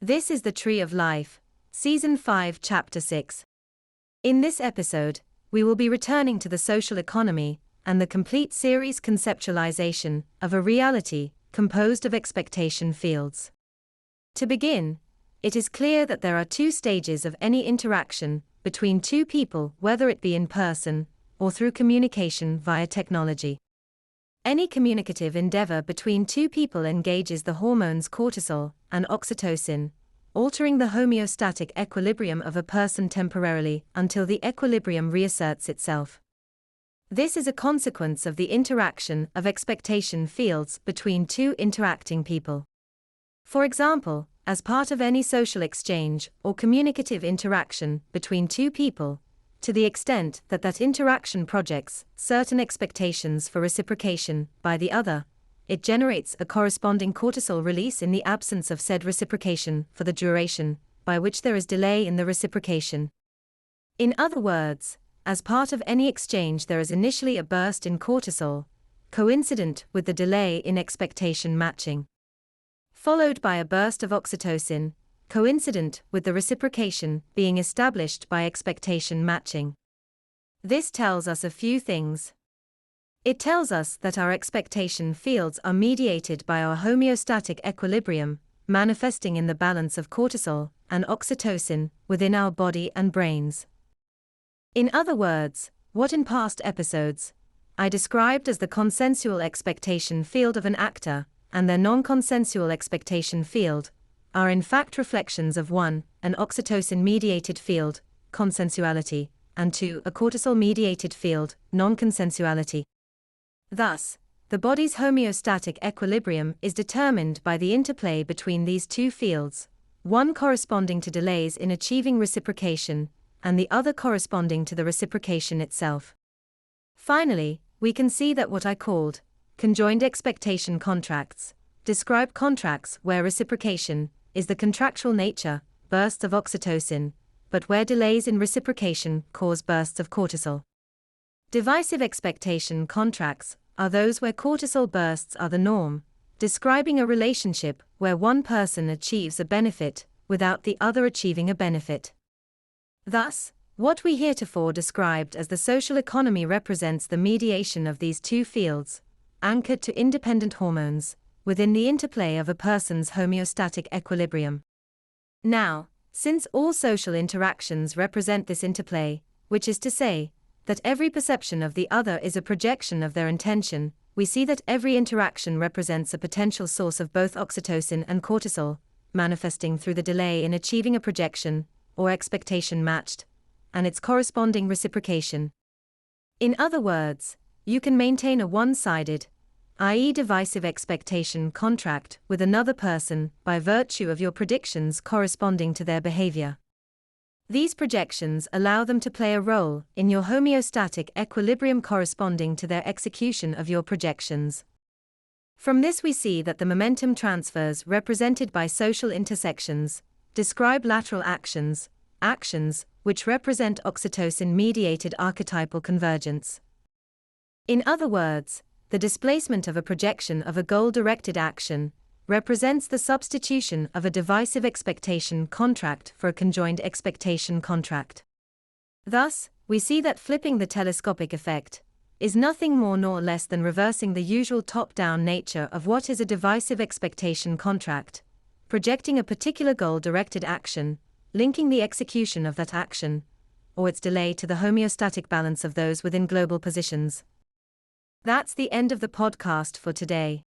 This is the Tree of Life, Season 5, Chapter 6. In this episode, we will be returning to the social economy and the complete series conceptualization of a reality composed of expectation fields. To begin, it is clear that there are two stages of any interaction between two people, whether it be in person or through communication via technology. Any communicative endeavor between two people engages the hormones cortisol and oxytocin, altering the homeostatic equilibrium of a person temporarily until the equilibrium reasserts itself. This is a consequence of the interaction of expectation fields between two interacting people. For example, as part of any social exchange or communicative interaction between two people, to the extent that that interaction projects certain expectations for reciprocation by the other, it generates a corresponding cortisol release in the absence of said reciprocation for the duration by which there is delay in the reciprocation. In other words, as part of any exchange there is initially a burst in cortisol, coincident with the delay in expectation matching, followed by a burst of oxytocin, coincident with the reciprocation being established by expectation matching. This tells us a few things. It tells us that our expectation fields are mediated by our homeostatic equilibrium, manifesting in the balance of cortisol and oxytocin within our body and brains. In other words, what in past episodes I described as the consensual expectation field of an actor and their non-consensual expectation field are in fact reflections of 1, an oxytocin-mediated field, consensuality, and 2, a cortisol-mediated field, non-consensuality. Thus, the body's homeostatic equilibrium is determined by the interplay between these two fields, one corresponding to delays in achieving reciprocation, and the other corresponding to the reciprocation itself. Finally, we can see that what I called conjoined expectation contracts describe contracts where reciprocation is the contractual nature, bursts of oxytocin, but where delays in reciprocation cause bursts of cortisol. Divisive expectation contracts are those where cortisol bursts are the norm, describing a relationship where one person achieves a benefit without the other achieving a benefit. Thus, what we heretofore described as the social economy represents the mediation of these two fields, anchored to independent hormones, within the interplay of a person's homeostatic equilibrium. Now, since all social interactions represent this interplay, which is to say, that every perception of the other is a projection of their intention, we see that every interaction represents a potential source of both oxytocin and cortisol, manifesting through the delay in achieving a projection, or expectation matched, and its corresponding reciprocation. In other words, you can maintain a one-sided, i.e. divisive expectation contract with another person by virtue of your predictions corresponding to their behavior. These projections allow them to play a role in your homeostatic equilibrium corresponding to their execution of your projections. From this we see that the momentum transfers represented by social intersections describe lateral actions, actions which represent oxytocin-mediated archetypal convergence. In other words, the displacement of a projection of a goal-directed action represents the substitution of a divisive expectation contract for a conjoined expectation contract. Thus, we see that flipping the telescopic effect is nothing more nor less than reversing the usual top-down nature of what is a divisive expectation contract, projecting a particular goal-directed action, linking the execution of that action, or its delay to the homeostatic balance of those within global positions. That's the end of the podcast for today.